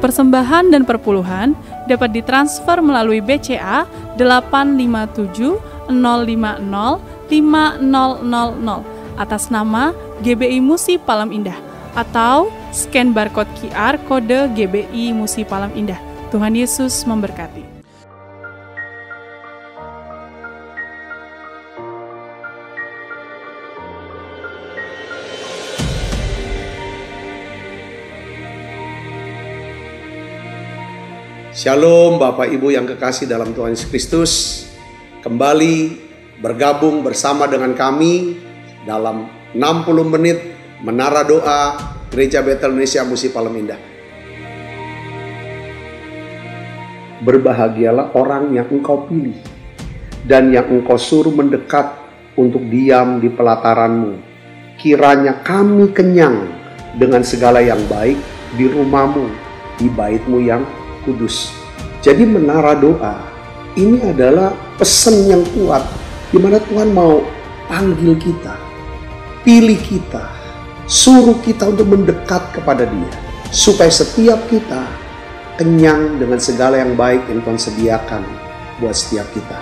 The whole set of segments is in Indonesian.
Persembahan dan perpuluhan dapat ditransfer melalui BCA 857 050 5000 atas nama GBI Musi Palem Indah atau scan barcode QR kode GBI Musi Palem Indah. Tuhan Yesus memberkati. Shalom Bapak Ibu yang kekasih dalam Tuhan Yesus Kristus. Kembali bergabung bersama dengan kami dalam 60 menit Menara Doa Gereja Betel Indonesia Musi Palem Indah. Berbahagialah orang yang engkau pilih dan yang engkau suruh mendekat untuk diam di pelataranmu. Kiranya kami kenyang dengan segala yang baik di rumahmu, di baitmu yang kudus. Jadi menara doa ini adalah pesan yang kuat di mana Tuhan mau panggil kita, pilih kita, suruh kita untuk mendekat kepada Dia, supaya setiap kita kenyang dengan segala yang baik yang Tuhan sediakan buat setiap kita.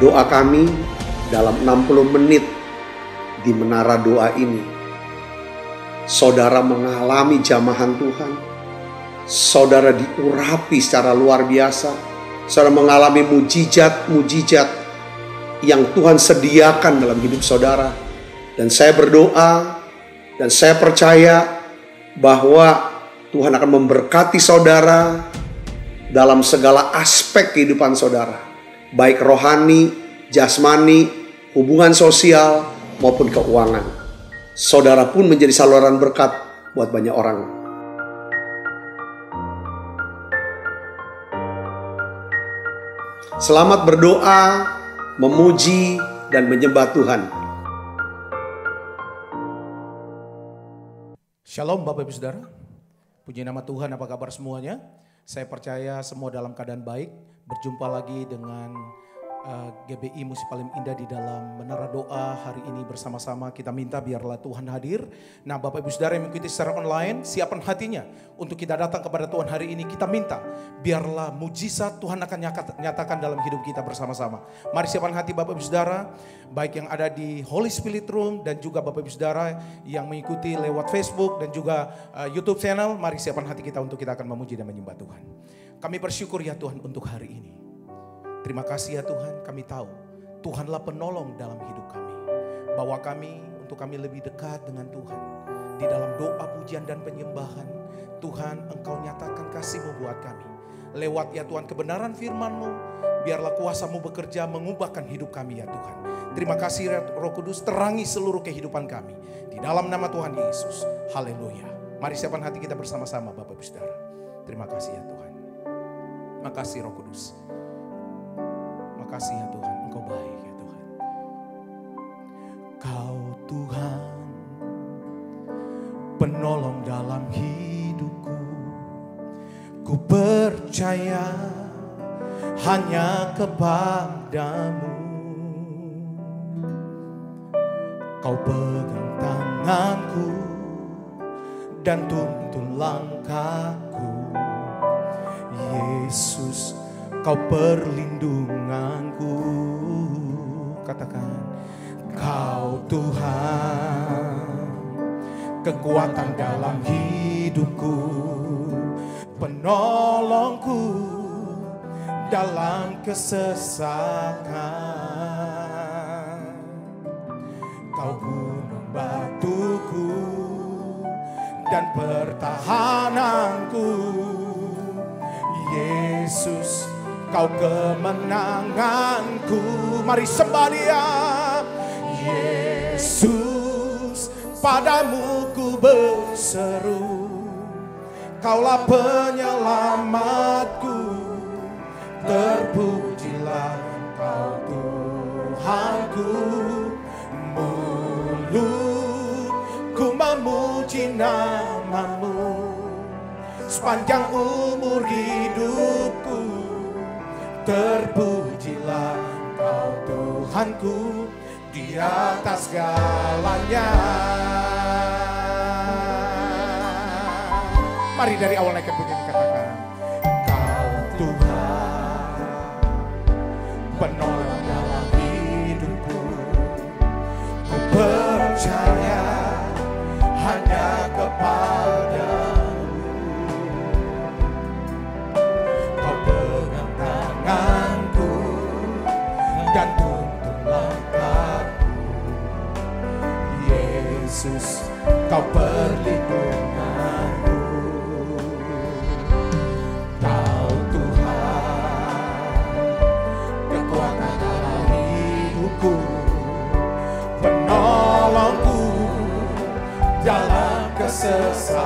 Doa kami dalam 60 menit di menara doa ini, saudara mengalami jamahan Tuhan, saudara diurapi secara luar biasa, saudara mengalami mujizat-mujizat yang Tuhan sediakan dalam hidup saudara. Dan saya berdoa dan saya percaya bahwa Tuhan akan memberkati saudara dalam segala aspek kehidupan saudara, baik rohani, jasmani, hubungan sosial, maupun keuangan. Saudara pun menjadi saluran berkat buat banyak orang. Selamat berdoa, memuji, dan menyembah Tuhan. Shalom Bapak Ibu Saudara. Puji nama Tuhan, apa kabar semuanya? Saya percaya semua dalam keadaan baik. Berjumpa lagi dengan GBI Musi Palem Indah di dalam Menara Doa hari ini bersama-sama. Kita minta biarlah Tuhan hadir. Nah Bapak Ibu Saudara yang mengikuti secara online, siapkan hatinya untuk kita datang kepada Tuhan hari ini. Kita minta biarlah mujizat Tuhan akan nyatakan dalam hidup kita bersama-sama. Mari siapkan hati Bapak Ibu Saudara, baik yang ada di Holy Spirit Room dan juga Bapak Ibu Saudara yang mengikuti lewat Facebook dan juga YouTube channel. Mari siapkan hati kita untuk kita akan memuji dan menyembah Tuhan. Kami bersyukur ya Tuhan untuk hari ini. Terima kasih ya Tuhan, kami tahu Tuhanlah penolong dalam hidup kami. Bawa kami untuk kami lebih dekat dengan Tuhan. Di dalam doa, pujian dan penyembahan, Tuhan Engkau nyatakan kasih-Mu buat kami. Lewat ya Tuhan kebenaran firman-Mu, biarlah kuasa-Mu bekerja mengubahkan hidup kami ya Tuhan. Terima kasih Roh Kudus, terangi seluruh kehidupan kami. Di dalam nama Tuhan Yesus, haleluya. Mari siapkan hati kita bersama-sama Bapak Ibu Saudara. Terima kasih ya Tuhan. Terima kasih Roh Kudus. Makasih ya Tuhan, Engkau baik ya Tuhan. Kau Tuhan, penolong dalam hidupku. Ku percaya hanya kepadamu. Kau pegang tanganku dan tuntun langkahku. Yesus, Kau perlindunganku. Katakan, Kau Tuhan, kekuatan dalam hidupku, penolongku dalam kesesakan. Kau gunung batuku dan pertahananku. Yesus, Kau kemenanganku. Mari sembah Dia. Yesus, padamu ku berseru. Kaulah penyelamatku. Terpujilah Kau Tuhanku. Mulutku memuji nama-Mu. Sepanjang umur hidupku, terpujilah Kau Tuhanku. di atas segalanya. Mari dari awal naikkan bunyi dikatakan, Kau Tuhan penolong dalam hidupku. Ku percaya hanya kepadamu. Kau pegang tanganku dan tuntun langkahku. Yesus, Kau perlindunganku. Kau Tuhan kekuatan dalam hidupku, penolongku dalam kesesatan.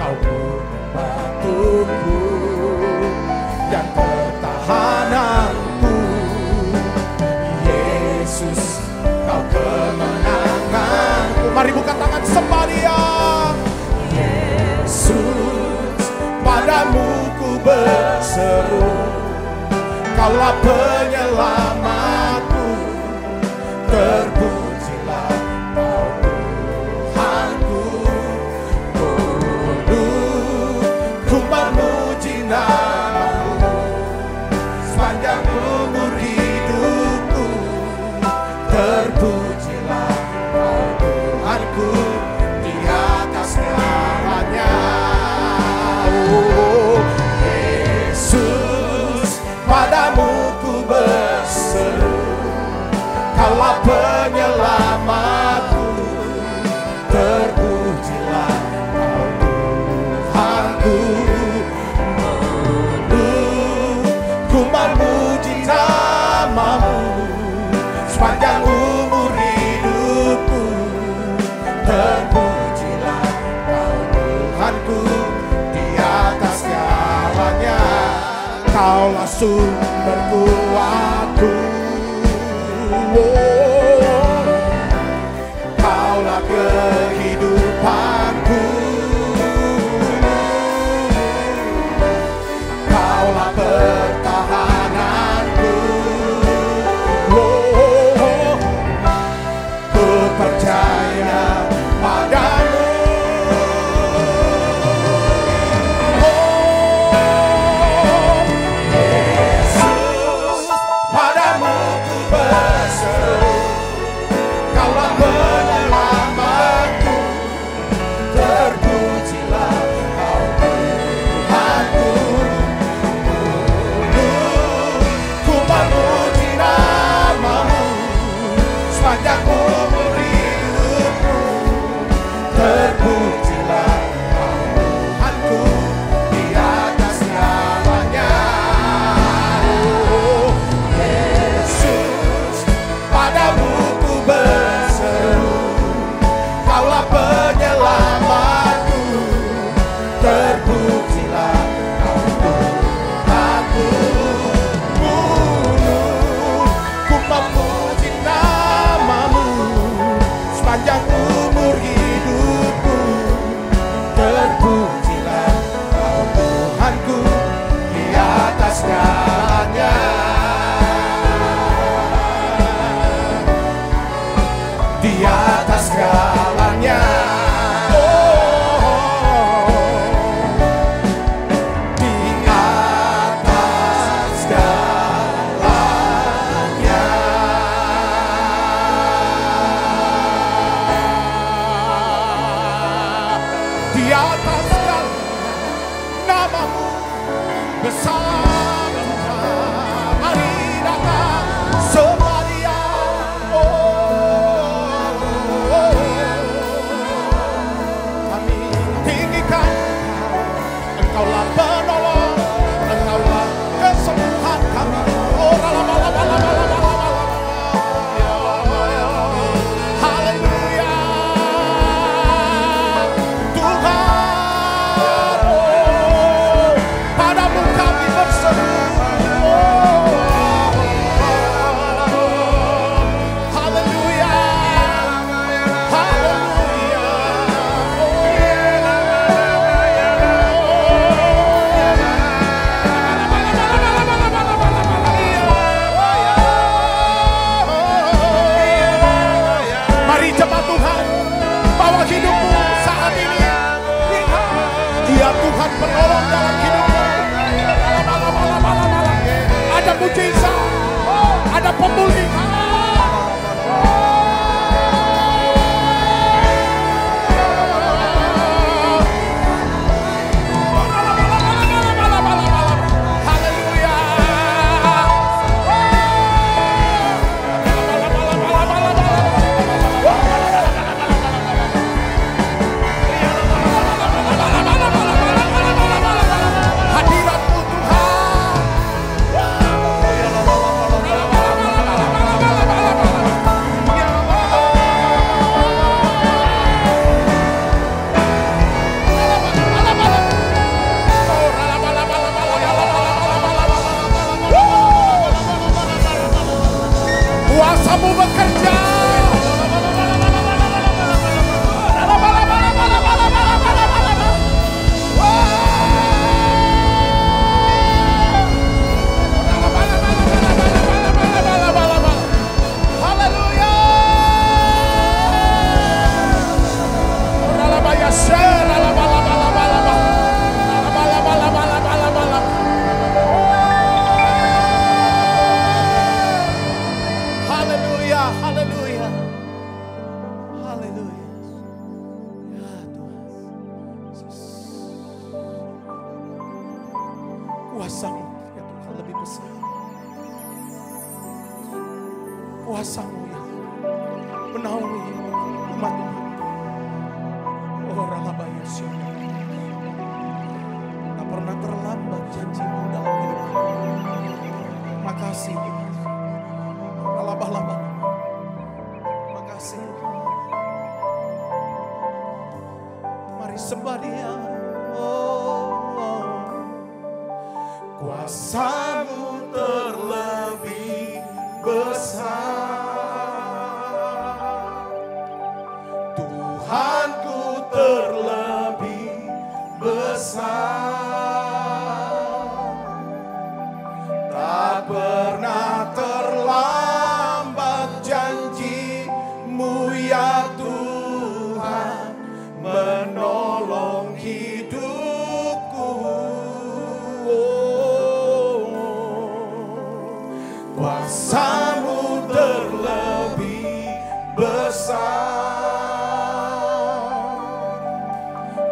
Kau membantuku dan pertahananku. Yesus, Kau kemenanganku. Mari buka tangan sembah Dia. Yesus, padamu ku berseru, Kaulah penyelamatku. Terpujilah Kau Tuhanku. Ku memuji nama-Mu sepanjang umur hidupku. Terpujilah Kau Tuhanku di atas segalanya. Oh, Yesus, padamu ku berseru, Kaulah penyelamatku. Terpujilah Kau Tuhanku. Ku memuji nama-Mu sepanjang umur hidupku. Terpujilah Kau Tuhanku di atas segalanya. Kaulah sumber kuatku. Kaulah kehidupanku. Kaulah pertahananku. Ku percaya padamu. Yesus, padamu ku berseru, Kaulah penyelamatku. Terpujilah Kau Tuhanku. Ku memuji nama-Mu sepanjang umur hidupku. Terpujilah Kau Tuhanku di atas segalanya. Oh, Yesus, padamu ku berseru, Kaulah penyelamatku. Terpujilah Kau Tuhanku. Ku memuji nama-Mu sepanjang umur hidupku. Terpujilah Kau Tuhanku di atas segalanya. Di atas segalanya. Di atas segalanya. Di atas segalanya, nama-Mu besar Tuhan. Mari datang sembah Dia. Kami tinggikan Engkaulah penolong, Engkaulah kesembuhan kami. Haleluya Tuhan, padamu kami berseru. ada mujizat, ada pemulihan. Kuasamu bekerja. Haleluya. Haleluya, haleluya, haleluya. Ya Tuhan, kuasamu ya Tuhan lebih besar. Kuasamu ya Tuhan menaungi umat Tuhan. Oh Ralabaya Syah, tak pernah terlambat janjimu dalam hidup kami. Makasih Tuhan. Laba-laba. Makasih. Mari sembah Dia. Kuasamu terlebih besar, Tuhanku terlebih besar, tak pernah terlambat janji-Mu ya Tuhan menolong hidupku. Kuasamu terlebih besar,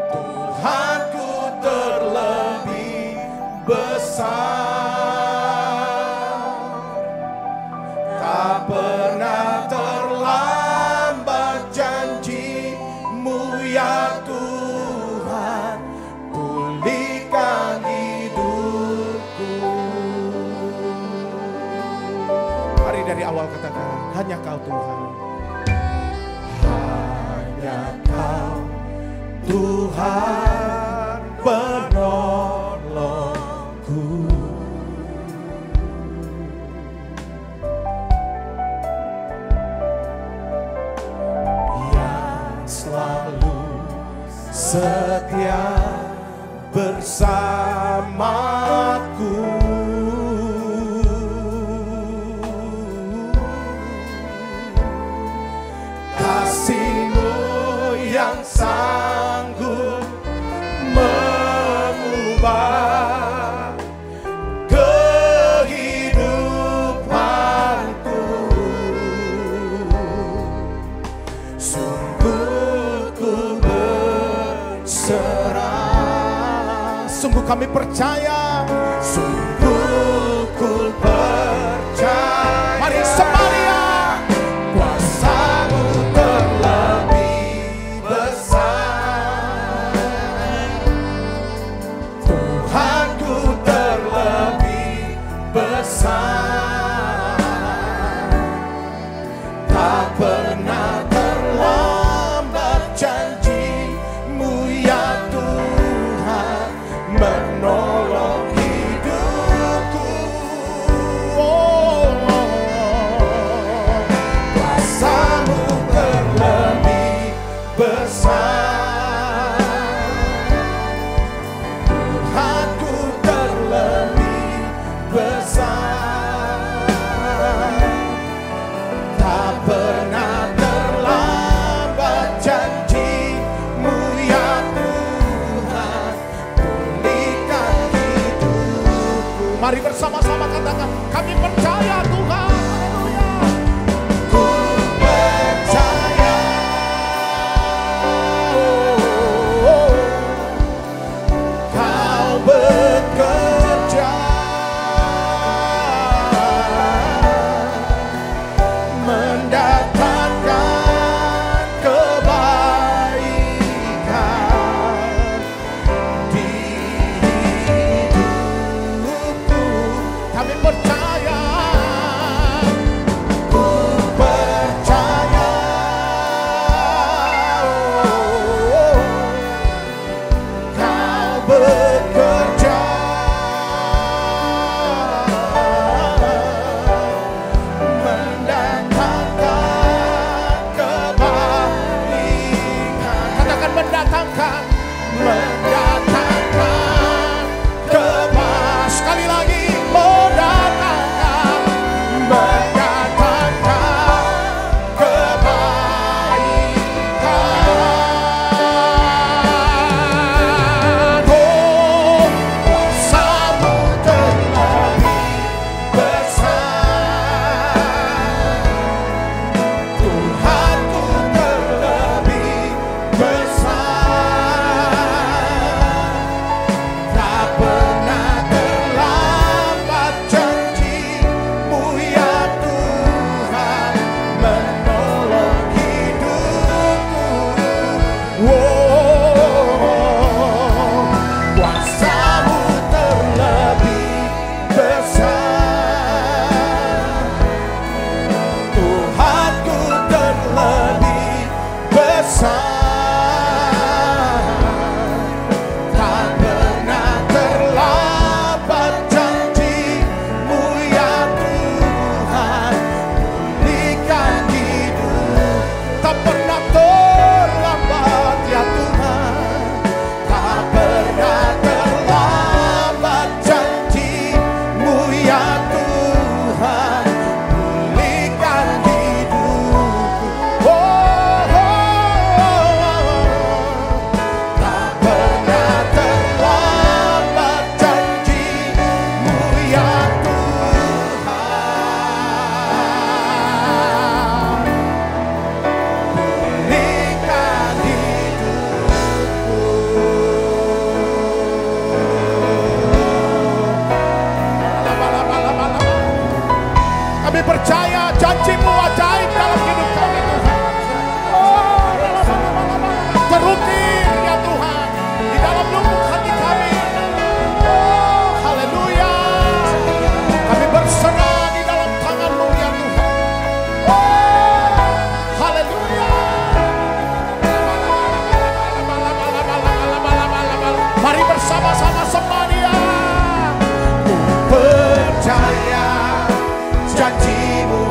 Tuhanku terlebih besar, tak pernah terlambat janji-Mu ya Tuhan pulihkan hidupku. Mari dari awal katakan, hanya Kau Tuhan. Hanya Kau Tuhan penolongku. Yang selalu setia bersamaku. Kasih-Mu yang sanggup mengubah kehidupanku. Sungguh ku berserah, sungguh kami percaya, sungguh ku percaya. Mari sembah Dia. Kuasamu terlebih besar, Tuhanku terlebih besar, tak pernah terlambat janji-Mu ya Tuhan menolong Mari bersama-sama katakan, kami percaya Tuhan. Haleluya. Ku percaya. Kau bekerja mendatangkan kebaikan di hidupku. Kami percaya, ku percaya. Kau bekerja mendatangkan kebaikan. Katakan mendatangkan kebaikan. Sekali lagi, mendatangkan kebaikan. Oh, kuasamu terlebih besar, Tuhanku terlebih besar. Tak pernah terlambat janji-Mu ya Tuhan, menolong hidupku. Kuasa-Mu terlebih besar, Tuhanku terlebih besar. Tak pernah terlambat janji-Mu ya Tuhan, pulihkan hidup. Tak pernah terlambat ya Tuhan, tak pernah terlambat janji-Mu ya Tuhan, pulihkan hidupku. Tak pernah terlambat janji-Mu ya Tuhan, pulihkan hidupku. Kami percaya janji-Mu ajaib dalam hidup kami Tuhan. Terutir ya Tuhan di dalam lubuk hati kami. Haleluya. Kami berserah di dalam tangan-Mu ya Tuhan. Haleluya. Mari bersama-sama sembah Dia. Ku percaya janji-Mu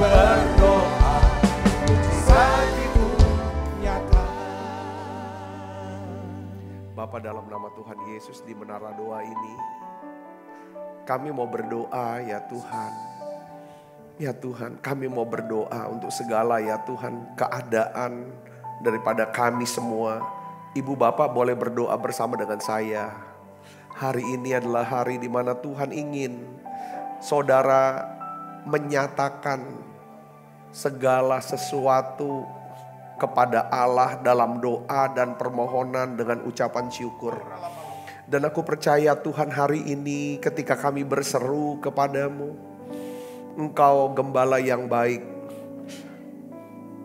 berdoa, mujizat-Mu nyata. Bapa, dalam nama Tuhan Yesus di menara doa ini, kami mau berdoa ya Tuhan. Ya Tuhan, kami mau berdoa untuk segala ya Tuhan keadaan daripada kami semua. Ibu Bapak boleh berdoa bersama dengan saya. Hari ini adalah hari di mana Tuhan ingin saudara menyatakan segala sesuatu kepada Allah dalam doa dan permohonan dengan ucapan syukur. Dan aku percaya Tuhan hari ini ketika kami berseru kepadamu, Engkau gembala yang baik.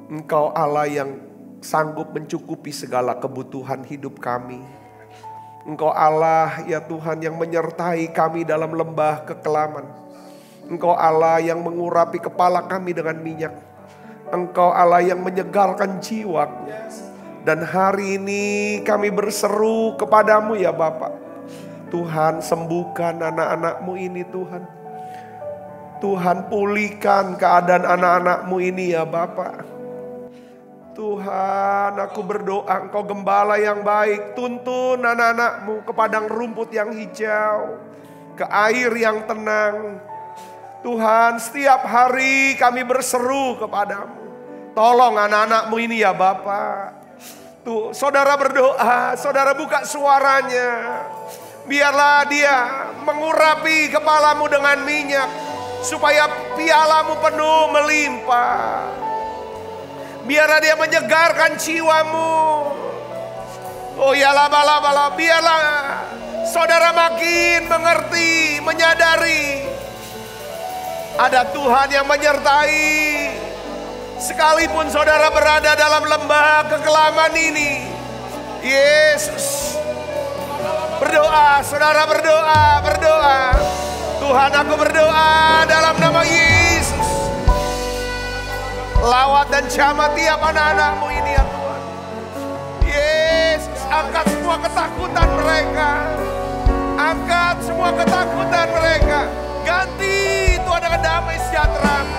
Engkau Allah yang sanggup mencukupi segala kebutuhan hidup kami. Engkau Allah ya Tuhan yang menyertai kami dalam lembah kekelaman. Engkau Allah yang mengurapi kepala kami dengan minyak. Engkau Allah yang menyegarkan jiwaku. Dan hari ini kami berseru kepadamu ya Bapa. Tuhan, sembuhkan anak-anak-Mu ini Tuhan. Tuhan, pulihkan keadaan anak-anak-Mu ini ya Bapa. Tuhan, aku berdoa Engkau gembala yang baik. Tuntun anak-anak-Mu ke padang rumput yang hijau, ke air yang tenang. Tuhan, setiap hari kami berseru kepadamu. Tolong anak-anak-Mu ini ya Bapa. Tuh, saudara berdoa, saudara buka suaranya. Biarlah dia mengurapi kepalamu dengan minyak, supaya pialamu penuh melimpah. Biarlah dia menyegarkan jiwamu. Oh ya laba-laba, biarlah saudara makin mengerti, menyadari ada Tuhan yang menyertai. Sekalipun saudara berada dalam lembah kekelaman ini, Yesus berdoa, saudara berdoa. Tuhan, aku berdoa dalam nama Yesus. Lawat dan jamah tiap anak-anak-Mu ini ya Tuhan. Yesus, angkat semua ketakutan mereka. Angkat semua ketakutan mereka. Ganti Tuhan dengan damai sejahtera-Mu.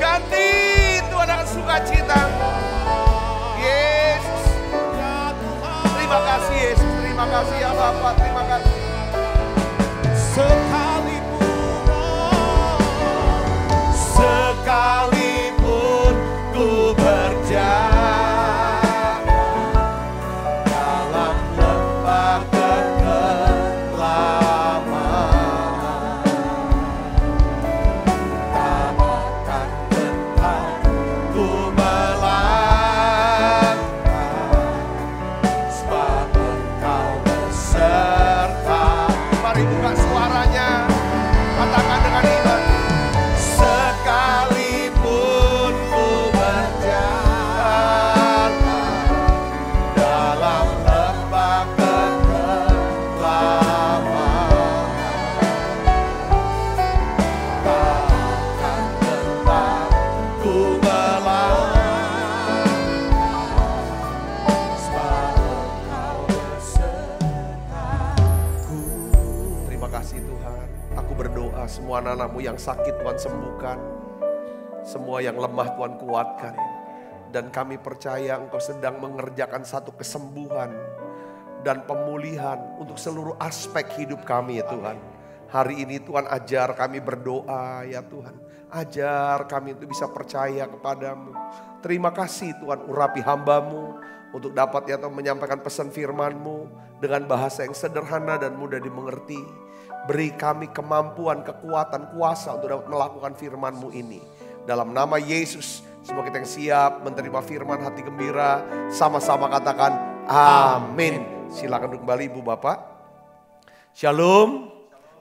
Ganti Tuhan dengan sukacita-Mu. Yesus. Terima kasih Yesus. Terima kasih ya Bapa. Terima kasih. Sekalipun ku berjalan dalam lembah kekelaman, tak akan gentar ku melangkah, sebab Engkau beserta. Mari buka suaranya, katakan dengan iman. Sekalipun ku berjalan dalam lembah kekelaman, takkan gentar ku melangkah, sebab Engkau besertaku. Terima kasih Tuhan. Aku berdoa semua anak-anak-Mu yang sakit Tuhan sembuhkan. Semua yang lemah Tuhan kuatkan. Dan kami percaya Engkau sedang mengerjakan satu kesembuhan dan pemulihan untuk seluruh aspek hidup kami ya Tuhan. Hari ini Tuhan ajar kami berdoa ya Tuhan. Ajar kami untuk bisa percaya kepadamu. Terima kasih Tuhan, urapi hamba-Mu untuk dapat ya Tuhan menyampaikan pesan firman-Mu dengan bahasa yang sederhana dan mudah dimengerti. Beri kami kemampuan, kekuatan, kuasa untuk dapat melakukan firman-Mu ini. Dalam nama Yesus, semua kita yang siap menerima firman hati gembira, sama-sama katakan amin. Silakan duduk kembali Ibu Bapak. Shalom,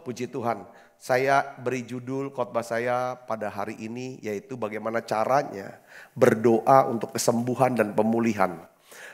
puji Tuhan. Saya beri judul khotbah saya pada hari ini yaitu bagaimana caranya berdoa untuk kesembuhan dan pemulihan.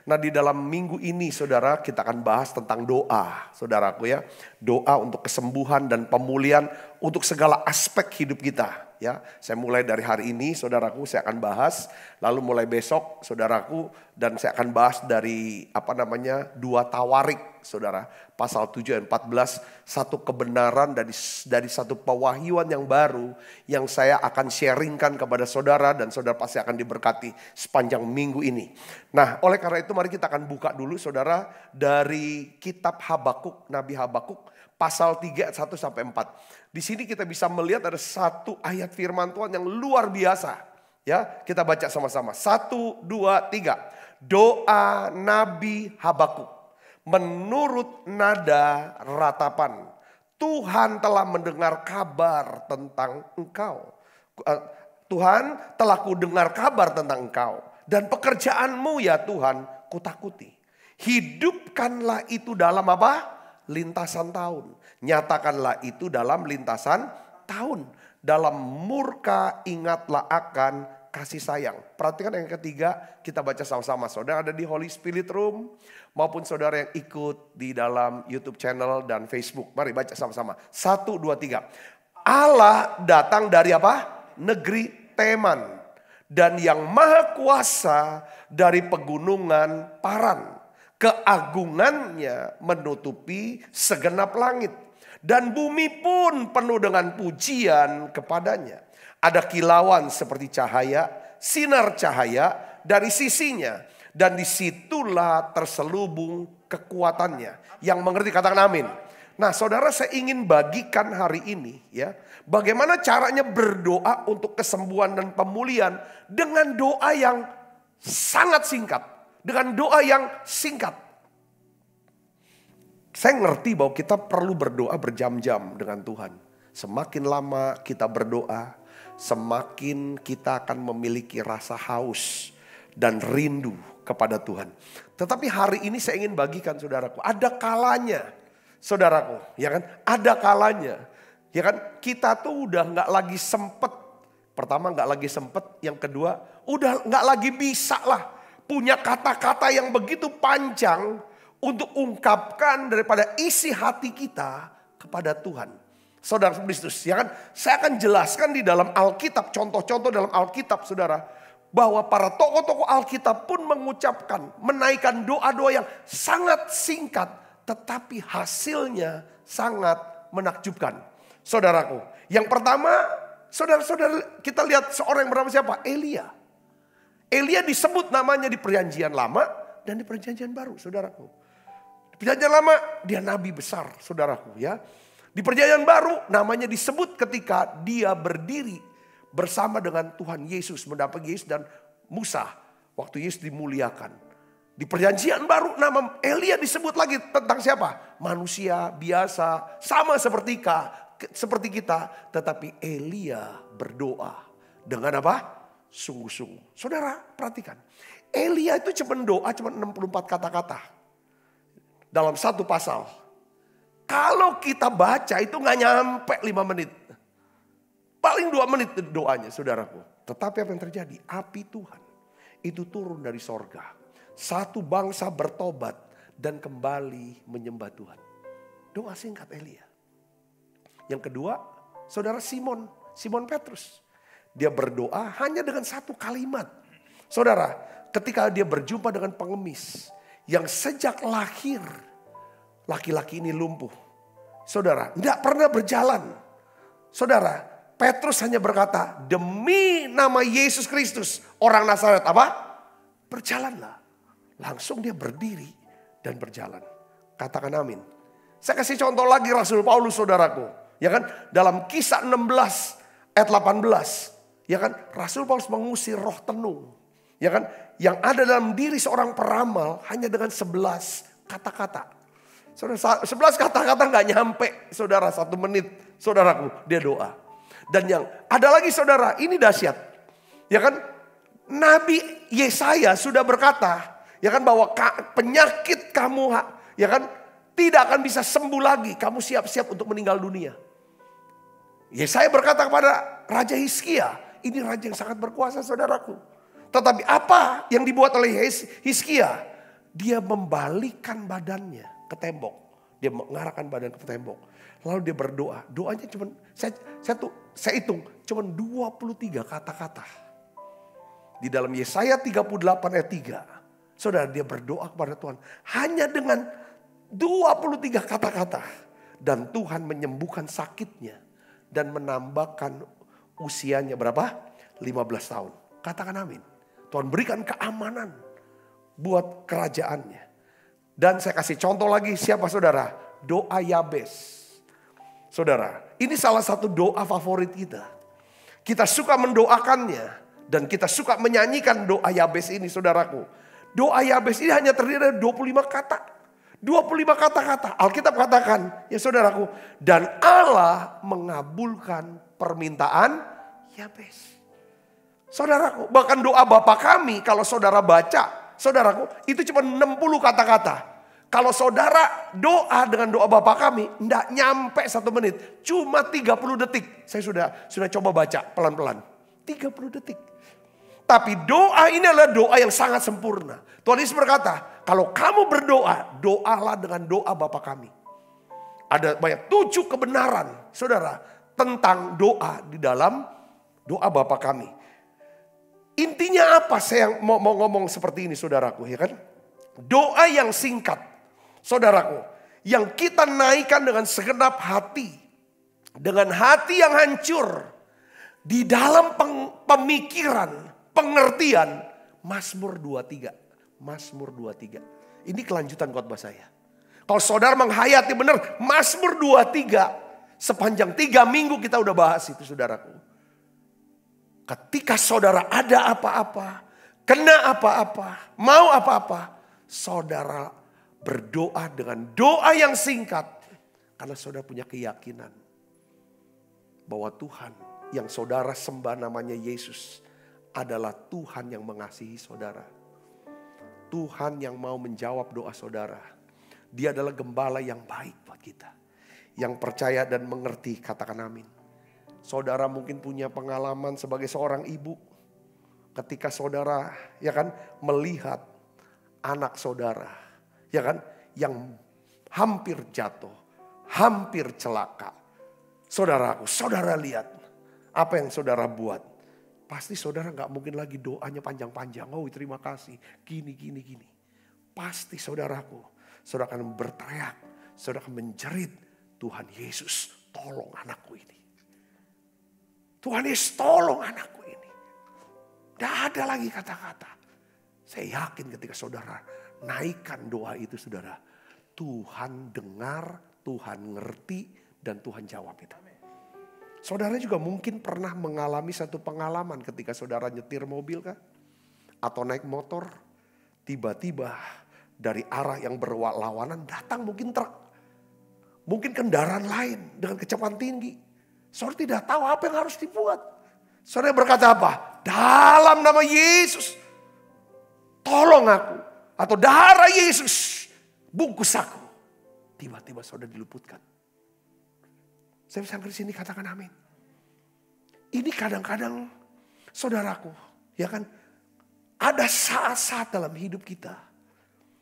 Nah di dalam minggu ini saudara kita akan bahas tentang doa saudaraku ya. Doa untuk kesembuhan dan pemulihan untuk segala aspek hidup kita. Ya, saya mulai dari hari ini, saudaraku, saya akan bahas. Lalu mulai besok, saudaraku, dan saya akan bahas dari 2 Tawarik, saudara. Pasal 7 ayat 14, satu kebenaran dari satu pewahyuan yang baru yang saya akan sharingkan kepada saudara, dan saudara pasti akan diberkati sepanjang minggu ini. Nah, oleh karena itu mari kita akan buka dulu, saudara, dari kitab Habakuk, Nabi Habakuk, pasal 3 ayat 1 sampai 4. Di sini kita bisa melihat ada satu ayat firman Tuhan yang luar biasa. Ya, kita baca sama-sama. 1, 2, 3. Doa Nabi Habakuk. Menurut nada ratapan, Tuhan telah mendengar kabar tentang engkau. Tuhan telah kudengar kabar tentang engkau. Dan pekerjaanmu ya Tuhan kutakuti. Hidupkanlah itu dalam apa? Lintasan tahun. Nyatakanlah itu dalam lintasan tahun. Dalam murka ingatlah akan kasih sayang. Perhatikan yang ketiga, kita baca sama-sama. Saudara ada di Holy Spirit Room maupun saudara yang ikut di dalam YouTube channel dan Facebook. Mari baca sama-sama. 1, 2, 3. Allah datang dari apa? Negeri Teman. Dan yang maha kuasa dari pegunungan Paran. Keagungannya menutupi segenap langit. Dan bumi pun penuh dengan pujian kepadanya. Ada kilauan seperti cahaya, sinar cahaya dari sisinya. Dan disitulah terselubung kekuatannya. Yang mengerti katakan amin. Nah saudara, saya ingin bagikan hari ini ya. Bagaimana caranya berdoa untuk kesembuhan dan pemulihan. Dengan doa yang sangat singkat. Dengan doa yang singkat. Saya ngerti bahwa kita perlu berdoa berjam-jam dengan Tuhan. Semakin lama kita berdoa, semakin kita akan memiliki rasa haus dan rindu kepada Tuhan. Tetapi hari ini saya ingin bagikan saudaraku, ada kalanya saudaraku, ya kan? Ada kalanya, ya kan? Kita tuh udah nggak lagi sempet. Pertama nggak lagi sempet, yang kedua udah nggak lagi bisa lah punya kata-kata yang begitu panjang untuk ungkapkan daripada isi hati kita kepada Tuhan. Saudara Kristus, ya kan? Saya akan jelaskan di dalam Alkitab, contoh-contoh dalam Alkitab, saudara. Bahwa para tokoh-tokoh Alkitab pun mengucapkan, menaikkan doa-doa yang sangat singkat. Tetapi hasilnya sangat menakjubkan. Saudaraku, yang pertama, saudara-saudara, kita lihat seorang yang bernama siapa? Elia. Elia disebut namanya di perjanjian lama dan di perjanjian baru, saudaraku. Di perjanjian lama dia nabi besar, saudaraku ya. Di perjanjian baru namanya disebut ketika dia berdiri bersama dengan Tuhan Yesus, mendampingi Yesus dan Musa waktu Yesus dimuliakan. Di perjanjian baru nama Elia disebut lagi tentang siapa? Manusia biasa, sama seperti kita, tetapi Elia berdoa dengan apa? Sungguh-sungguh. Saudara perhatikan, Elia itu cuma doa cuma 64 kata-kata dalam satu pasal. Kalau kita baca itu gak nyampe 5 menit. Paling 2 menit doanya saudaraku. Tetapi apa yang terjadi? Api Tuhan itu turun dari sorga. Satu bangsa bertobat dan kembali menyembah Tuhan. Doa singkat Elia. Yang kedua, saudara Simon Petrus. Dia berdoa hanya dengan satu kalimat. Saudara, ketika dia berjumpa dengan pengemis yang sejak lahir laki-laki ini lumpuh. Saudara, tidak pernah berjalan. Saudara, Petrus hanya berkata, demi nama Yesus Kristus, orang Nazaret apa? Berjalanlah. Langsung dia berdiri dan berjalan. Katakan amin. Saya kasih contoh lagi Rasul Paulus, saudaraku. Ya kan, dalam Kisah 16 ayat 18. Ya kan, Rasul Paulus mengusir roh tenung. Ya kan, yang ada dalam diri seorang peramal hanya dengan 11 kata-kata. Saudara, 11 kata-kata gak nyampe, saudara, 1 menit, saudaraku, dia doa. Dan yang ada lagi, saudara, ini dahsyat. Ya kan, Nabi Yesaya sudah berkata, ya kan, bahwa penyakit kamu, ya kan, tidak akan bisa sembuh lagi. Kamu siap-siap untuk meninggal dunia. Yesaya berkata kepada Raja Hizkia, ini raja yang sangat berkuasa, saudaraku. Tetapi apa yang dibuat oleh Hizkia? Dia membalikkan badannya ke tembok. Dia mengarahkan badan ke tembok. Lalu dia berdoa. Doanya cuma, saya hitung, cuma 23 kata-kata. Di dalam Yesaya 38 ayat 3. Saudara, dia berdoa kepada Tuhan. Hanya dengan 23 kata-kata. Dan Tuhan menyembuhkan sakitnya. Dan menambahkan usianya berapa? 15 tahun. Katakan amin. Tuhan berikan keamanan buat kerajaannya. Dan saya kasih contoh lagi, siapa saudara? Doa Yabes. Saudara, ini salah satu doa favorit kita. Kita suka mendoakannya. Dan kita suka menyanyikan doa Yabes ini, saudaraku. Doa Yabes ini hanya terdiri dari 25 kata. 25 kata-kata. Alkitab katakan, ya saudaraku. Dan Allah mengabulkan permintaan Yabes. Saudaraku, bahkan doa Bapa kami kalau saudara baca, saudaraku, itu cuma 60 kata-kata. Kalau saudara doa dengan doa Bapa kami, enggak nyampe 1 menit. Cuma 30 detik. Saya sudah coba baca pelan-pelan. 30 detik. Tapi doa ini adalah doa yang sangat sempurna. Tuhan Yesus berkata, kalau kamu berdoa, doalah dengan doa Bapa kami. Ada banyak 7 kebenaran, saudara, tentang doa di dalam doa Bapa kami. Intinya apa saya mau ngomong seperti ini, saudaraku, ya kan? Doa yang singkat, saudaraku, yang kita naikkan dengan segenap hati, dengan hati yang hancur, di dalam pemikiran, pengertian, Mazmur 23. Mazmur 23. Ini kelanjutan khotbah saya. Kalau saudara menghayati benar Mazmur 23, sepanjang 3 minggu kita udah bahas itu, saudaraku. Ketika saudara ada apa-apa, kena apa-apa, mau apa-apa, saudara berdoa dengan doa yang singkat. Karena saudara punya keyakinan bahwa Tuhan yang saudara sembah namanya Yesus adalah Tuhan yang mengasihi saudara. Tuhan yang mau menjawab doa saudara. Dia adalah gembala yang baik buat kita. Yang percaya dan mengerti, katakan amin. Saudara mungkin punya pengalaman sebagai seorang ibu. Ketika saudara, ya kan, melihat anak saudara, ya kan, yang hampir jatuh, hampir celaka. Saudaraku, saudara lihat apa yang saudara buat. Pasti saudara gak mungkin lagi doanya panjang-panjang. Oh terima kasih, gini. Pasti saudaraku, saudara akan berteriak, saudara akan menjerit, Tuhan Yesus tolong anakku ini. Tuhan Yesus tolong anakku ini. Gak ada lagi kata-kata. Saya yakin ketika saudara naikkan doa itu, saudara, Tuhan dengar, Tuhan ngerti, dan Tuhan jawab itu. Saudara juga mungkin pernah mengalami satu pengalaman ketika saudara nyetir mobil kah? Atau naik motor, tiba-tiba dari arah yang berlawanan datang mungkin truk. Mungkin kendaraan lain dengan kecepatan tinggi. Saudara tidak tahu apa yang harus dibuat. Saudara berkata apa? Dalam nama Yesus, tolong aku. Atau darah Yesus, bungkus aku. Tiba-tiba saudara diluputkan. Saya bisa di sini katakan amin. Ini kadang-kadang saudaraku, ya kan, ada saat-saat dalam hidup kita,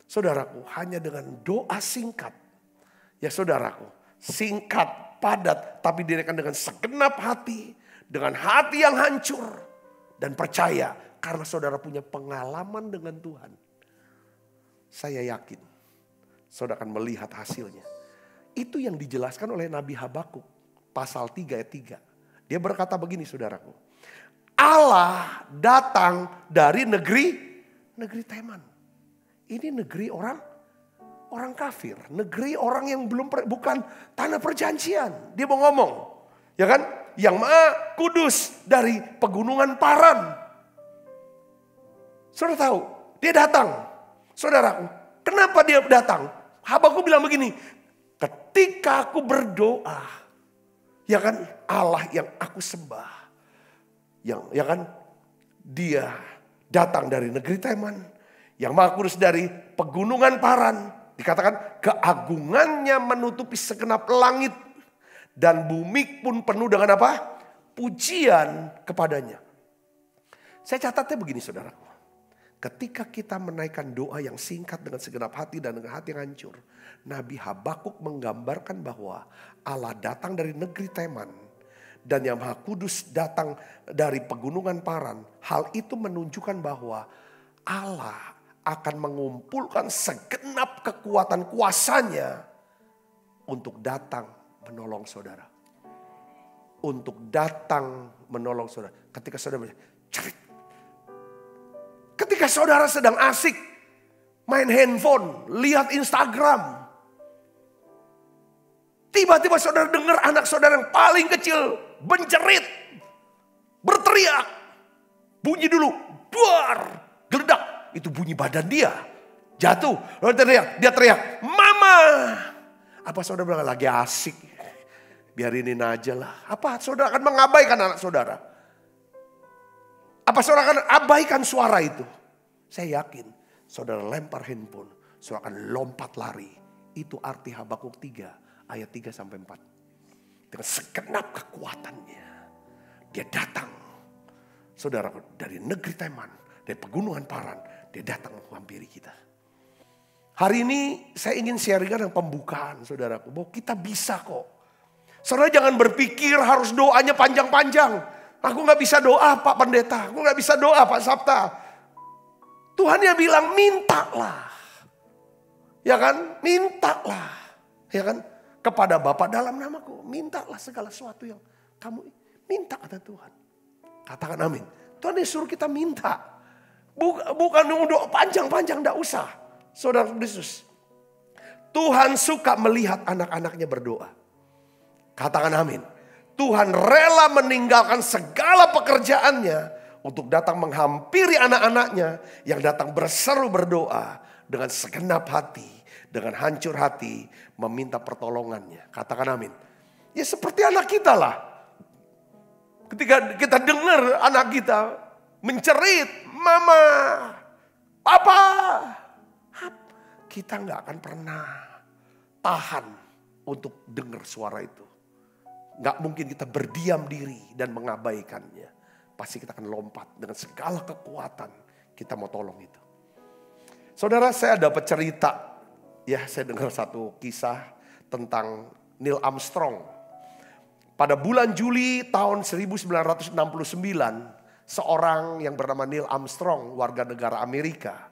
saudaraku, hanya dengan doa singkat, ya saudaraku, singkat, padat, tapi dinaikkan dengan segenap hati, dengan hati yang hancur dan percaya, karena saudara punya pengalaman dengan Tuhan. Saya yakin, saudara akan melihat hasilnya. Itu yang dijelaskan oleh Nabi Habakuk. Pasal 3 ayat 3. Dia berkata begini, saudaraku. Allah datang dari negeri Teman. Ini negeri orang kafir. Negeri orang yang bukan tanah perjanjian. Dia mau ngomong. Ya kan? Yang Maha Kudus dari pegunungan Paran. Saudara tahu? Dia datang. Saudaraku. Kenapa dia datang? Habakuk bilang begini. Ketika aku berdoa. Ya kan, Allah yang aku sembah. Ya kan, dia datang dari negeri Teman. Yang Maha Kudus dari pegunungan Paran. Dikatakan keagungannya menutupi segenap langit. Dan bumi pun penuh dengan apa? Pujian kepadanya. Saya catatnya begini, saudaraku. Ketika kita menaikkan doa yang singkat dengan segenap hati dan dengan hati yang hancur. Nabi Habakuk menggambarkan bahwa Allah datang dari negeri Teman. Dan yang Maha Kudus datang dari pegunungan Paran. Hal itu menunjukkan bahwa Allah akan mengumpulkan segenap kekuatan kuasanya untuk datang menolong saudara. Untuk datang menolong saudara. Ketika saudara cerit. Ketika saudara sedang asik main handphone, lihat Instagram. Tiba-tiba saudara dengar anak saudara yang paling kecil menjerit, berteriak. Bunyi dulu, duar, geledak. Itu bunyi badan dia. Jatuh, lalu dia teriak, "Mama!" Apa saudara bilang lagi asik? Biarinin aja lah. Apa saudara akan mengabaikan anak saudara? Apa saudara akan abaikan suara itu? Saya yakin saudara lempar handphone, saudara akan lompat lari. Itu arti Habakuk 3 ayat 3 sampai 4. Dengan segenap kekuatannya dia datang. Saudara dari negeri Teman, dari pegunungan Paran, dia datang menghampiri kita. Hari ini saya ingin sharingkan yang pembukaan saudaraku, bahwa kita bisa kok. Saudara jangan berpikir harus doanya panjang-panjang. Aku gak bisa doa Pak Pendeta, aku gak bisa doa Pak Sabta. Tuhan yang bilang mintalah. Ya kan, mintalah. Ya kan, kepada Bapa dalam namaku. Mintalah segala sesuatu yang kamu minta kata Tuhan. Katakan amin. Tuhan yang suruh kita minta. Bukan doa panjang-panjang, gak usah. Saudara Yesus. Tuhan suka melihat anak-anaknya berdoa. Katakan amin. Tuhan rela meninggalkan segala pekerjaannya untuk datang menghampiri anak-anaknya yang datang berseru berdoa dengan segenap hati, dengan hancur hati, meminta pertolongannya. Katakan amin. Ya seperti anak kita lah. Ketika kita dengar anak kita mencerit, "Mama, Papa," kita nggak akan pernah tahan untuk dengar suara itu. Gak mungkin kita berdiam diri dan mengabaikannya. Pasti kita akan lompat dengan segala kekuatan. Kita mau tolong itu. Saudara, saya dapat cerita. Ya, saya dengar satu kisah tentang Neil Armstrong. Pada bulan Juli tahun 1969, seorang yang bernama Neil Armstrong, warga negara Amerika,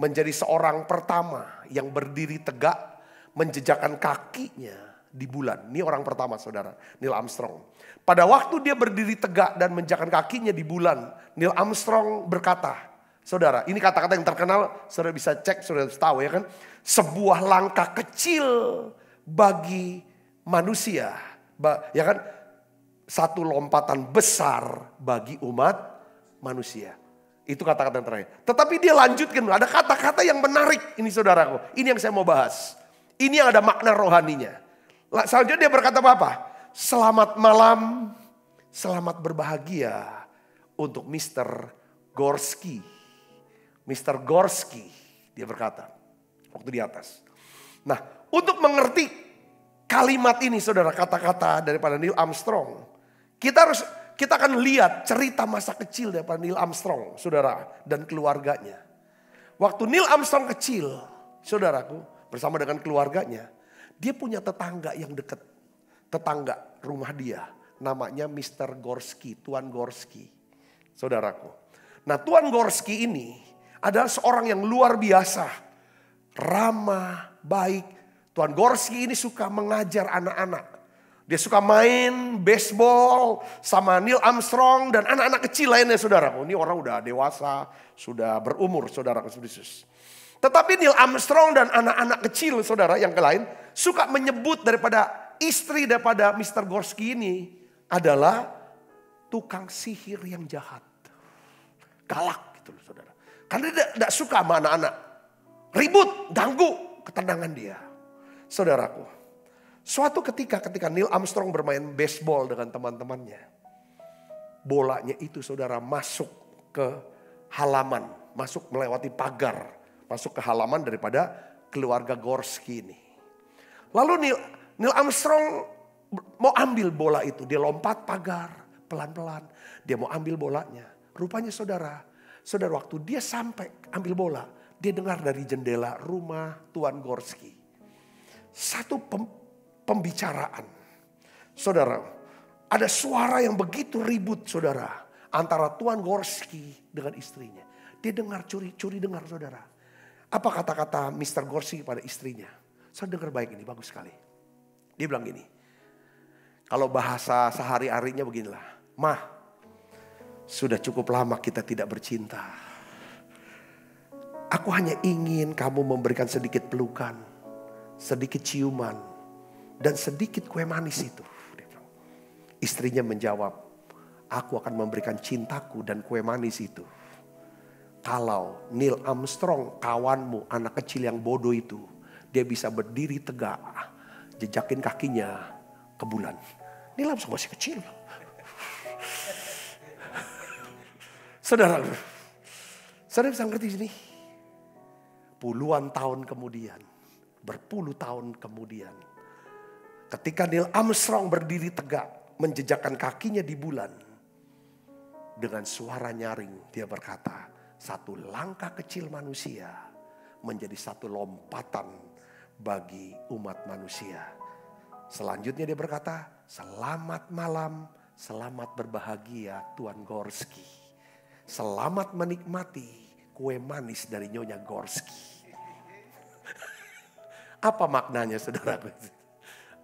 menjadi seorang pertama yang berdiri tegak, menjejakkan kakinya di bulan. Ini orang pertama saudara, Neil Armstrong. Pada waktu dia berdiri tegak dan menjejakkan kakinya di bulan, Neil Armstrong berkata, saudara, ini kata-kata yang terkenal, saudara bisa cek, saudara bisa tahu ya kan. Sebuah langkah kecil bagi manusia, ya kan. Satu lompatan besar bagi umat manusia. Itu kata-kata yang terakhir. Tetapi dia lanjutkan, ada kata-kata yang menarik ini saudaraku. Ini yang saya mau bahas. Ini yang ada makna rohaninya. Selanjutnya dia berkata apa? Selamat malam, selamat berbahagia untuk Mr. Gorski. Mr. Gorski, dia berkata waktu di atas. Nah, untuk mengerti kalimat ini saudara, kata-kata daripada Neil Armstrong, kita akan lihat cerita masa kecil daripada Neil Armstrong, saudara, dan keluarganya. Waktu Neil Armstrong kecil, saudaraku, bersama dengan keluarganya, dia punya tetangga yang dekat. Tetangga rumah dia. Namanya Mr. Gorski, Tuan Gorski. Saudaraku. Nah Tuan Gorski ini adalah seorang yang luar biasa. Ramah, baik. Tuan Gorski ini suka mengajar anak-anak. Dia suka main baseball sama Neil Armstrong dan anak-anak kecil lainnya saudaraku. Ini orang udah dewasa, sudah berumur saudaraku Yesus. Tetapi Neil Armstrong dan anak-anak kecil saudara yang lain suka menyebut daripada istri daripada Mr. Gorski ini adalah tukang sihir yang jahat. Galak gitu loh saudara. Karena dia tidak suka sama anak-anak. Ribut, ganggu ketenangan dia. Saudaraku, suatu ketika Neil Armstrong bermain baseball dengan teman-temannya. Bolanya itu saudara masuk ke halaman, masuk melewati pagar. Masuk ke halaman daripada keluarga Gorski ini. Lalu Neil Armstrong mau ambil bola itu. Dia lompat pagar pelan-pelan. Dia mau ambil bolanya. Rupanya saudara, Saudara, waktu dia sampai ambil bola, dia dengar dari jendela rumah Tuan Gorski satu pembicaraan. Saudara, ada suara yang begitu ribut, saudara, antara Tuan Gorski dengan istrinya. Dia dengar, curi dengar, saudara. Apa kata-kata Mr. Gorski pada istrinya? Saya dengar baik ini, bagus sekali. Dia bilang gini, kalau bahasa sehari-harinya beginilah, "Mah, sudah cukup lama kita tidak bercinta. Aku hanya ingin kamu memberikan sedikit pelukan, sedikit ciuman, dan sedikit kue manis itu." Dia bilang. Istrinya menjawab, "Aku akan memberikan cintaku dan kue manis itu kalau Neil Armstrong, kawanmu, anak kecil yang bodoh itu, dia bisa berdiri tegak, jejakin kakinya ke bulan." Neil Armstrong masih kecil. Saudara bisa ngerti sini? Puluhan tahun kemudian, berpuluh tahun kemudian, ketika Neil Armstrong berdiri tegak, menjejakkan kakinya di bulan, dengan suara nyaring dia berkata, "Satu langkah kecil manusia menjadi satu lompatan bagi umat manusia." Selanjutnya dia berkata, "Selamat malam, selamat berbahagia Tuan Gorski. Selamat menikmati kue manis dari Nyonya Gorski." Apa maknanya, saudaraku?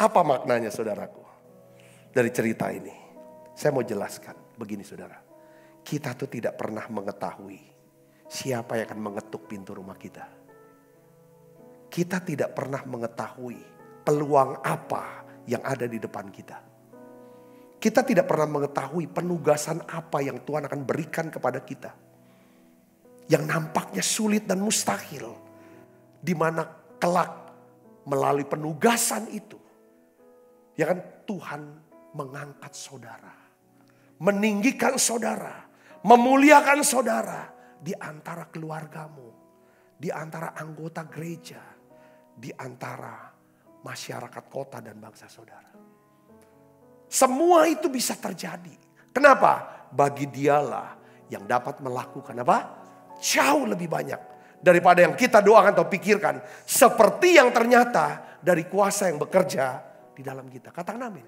Apa maknanya, saudaraku? Dari cerita ini, saya mau jelaskan begini, saudara. Kita tuh tidak pernah mengetahui siapa yang akan mengetuk pintu rumah kita. Kita tidak pernah mengetahui peluang apa yang ada di depan kita. Kita tidak pernah mengetahui penugasan apa yang Tuhan akan berikan kepada kita. Yang nampaknya sulit dan mustahil. Di mana kelak melalui penugasan itu, ya kan, Tuhan mengangkat saudara. Meninggikan saudara. Memuliakan saudara. Di antara keluargamu. Di antara anggota gereja. Di antara masyarakat kota dan bangsa saudara. Semua itu bisa terjadi. Kenapa? Bagi dialah yang dapat melakukan apa? Jauh lebih banyak daripada yang kita doakan atau pikirkan. Seperti yang ternyata dari kuasa yang bekerja di dalam kita. Katakan amin.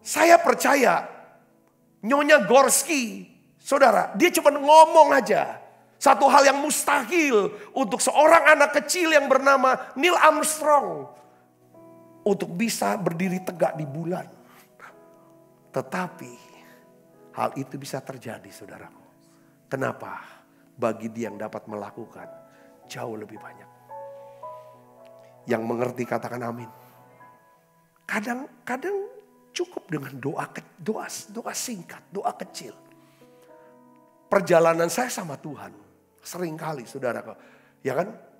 Saya percaya Nyonya Gorski, saudara, dia cuma ngomong aja. Satu hal yang mustahil untuk seorang anak kecil yang bernama Neil Armstrong. Untuk bisa berdiri tegak di bulan. Tetapi hal itu bisa terjadi, saudaraku. Kenapa? Bagi dia yang dapat melakukan jauh lebih banyak. Yang mengerti katakan amin. Kadang cukup dengan doa singkat, doa kecil. Perjalanan saya sama Tuhan seringkali, saudara, ya kan?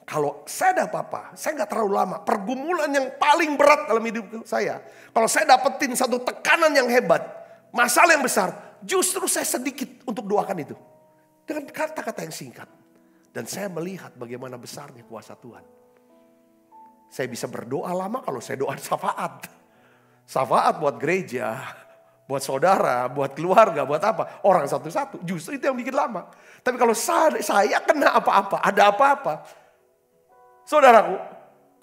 Kalau saya ada apa-apa, saya gak terlalu lama. Pergumulan yang paling berat dalam hidup saya, kalau saya dapetin satu tekanan yang hebat, masalah yang besar, justru saya sedikit untuk doakan itu. Dengan kata-kata yang singkat. Dan saya melihat bagaimana besarnya kuasa Tuhan. Saya bisa berdoa lama kalau saya doa syafaat. Syafaat buat gereja, buat saudara, buat keluarga, buat apa. Orang satu-satu, justru itu yang bikin lama. Tapi kalau saya kena apa-apa, ada apa-apa. Saudaraku,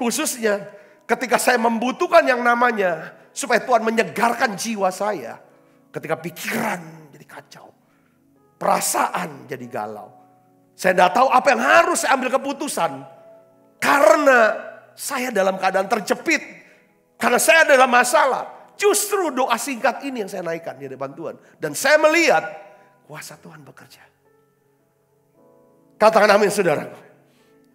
khususnya ketika saya membutuhkan yang namanya supaya Tuhan menyegarkan jiwa saya. Ketika pikiran jadi kacau, perasaan jadi galau. Saya tidak tahu apa yang harus saya ambil keputusan. Karena saya dalam keadaan terjepit. Karena saya dalam masalah. Justru doa singkat ini yang saya naikkan di depan Tuhan. Dan saya melihat kuasa Tuhan bekerja. Katakan amin, saudara.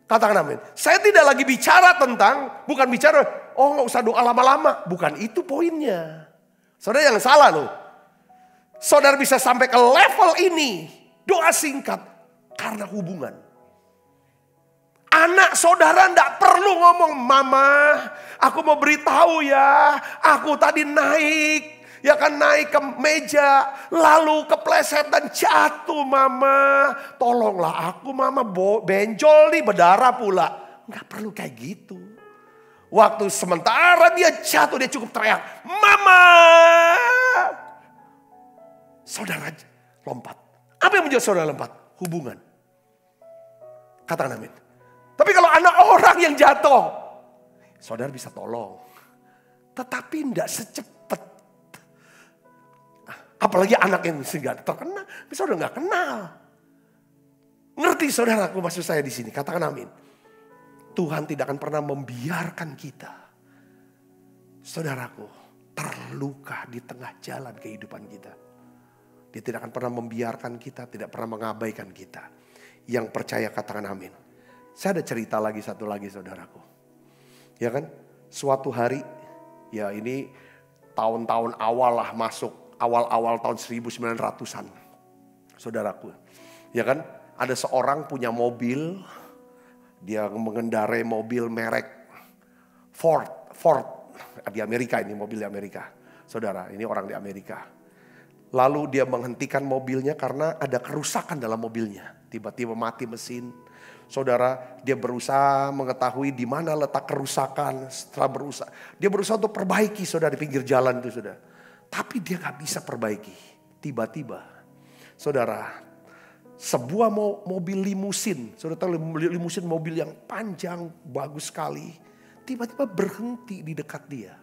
Katakan amin. Saya tidak lagi bicara tentang, bukan bicara, oh gak usah doa lama-lama. Bukan itu poinnya. Saudara jangan salah loh. Saudara bisa sampai ke level ini. Doa singkat. Karena hubungan. Anak saudara tidak perlu ngomong, "Mama, aku mau beritahu ya. Aku tadi naik. Ya kan naik ke meja. Lalu kepleset dan jatuh, Mama. Tolonglah aku, Mama. Benjol nih, berdarah pula." Nggak perlu kayak gitu. Waktu sementara dia jatuh, dia cukup teriak, "Mama!" Saudara, lompat. Apa yang membuat saudara lompat? Hubungan. Katakan amin. Tapi kalau anak orang yang jatuh, saudara bisa tolong. Tetapi tidak secepat. Apalagi anak yang nggak terkena, saudara nggak kenal. Ngerti saudaraku maksud saya di sini? Katakan amin. Tuhan tidak akan pernah membiarkan kita, saudaraku, terluka di tengah jalan kehidupan kita. Dia tidak akan pernah membiarkan kita, tidak pernah mengabaikan kita. Yang percaya katakan amin. Saya ada cerita lagi satu lagi saudaraku. Ya kan? Suatu hari, ya ini tahun-tahun awal lah masuk. Awal-awal tahun 1900-an. Saudaraku. Ya kan? Ada seorang punya mobil. Dia mengendarai mobil merek Ford. Di Amerika ini, mobil di Amerika. Saudara, ini orang di Amerika. Lalu dia menghentikan mobilnya karena ada kerusakan dalam mobilnya. Tiba-tiba mati mesin. Saudara, dia berusaha mengetahui di mana letak kerusakan. Setelah berusaha, dia berusaha untuk perbaiki saudara di pinggir jalan itu saudara. Tapi dia gak bisa perbaiki. Tiba-tiba, saudara, sebuah mobil limusin. Saudara tahu limusin mobil yang panjang, bagus sekali. Tiba-tiba berhenti di dekat dia.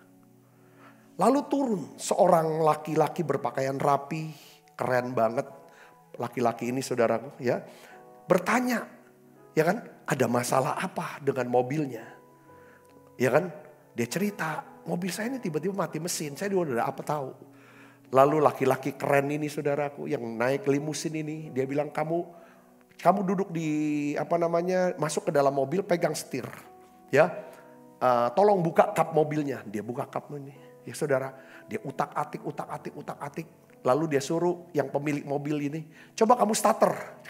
Lalu turun seorang laki-laki berpakaian rapi, keren banget. Laki-laki ini saudaraku ya, bertanya, ya kan, ada masalah apa dengan mobilnya? Ya kan, dia cerita, mobil saya ini tiba-tiba mati mesin, saya udah apa tahu. Lalu laki-laki keren ini saudaraku yang naik limusin ini, dia bilang kamu duduk di masuk ke dalam mobil, pegang setir, ya, tolong buka kap mobilnya. Dia buka kap ini. Ya saudara, dia utak-atik. Lalu dia suruh yang pemilik mobil ini, coba kamu starter.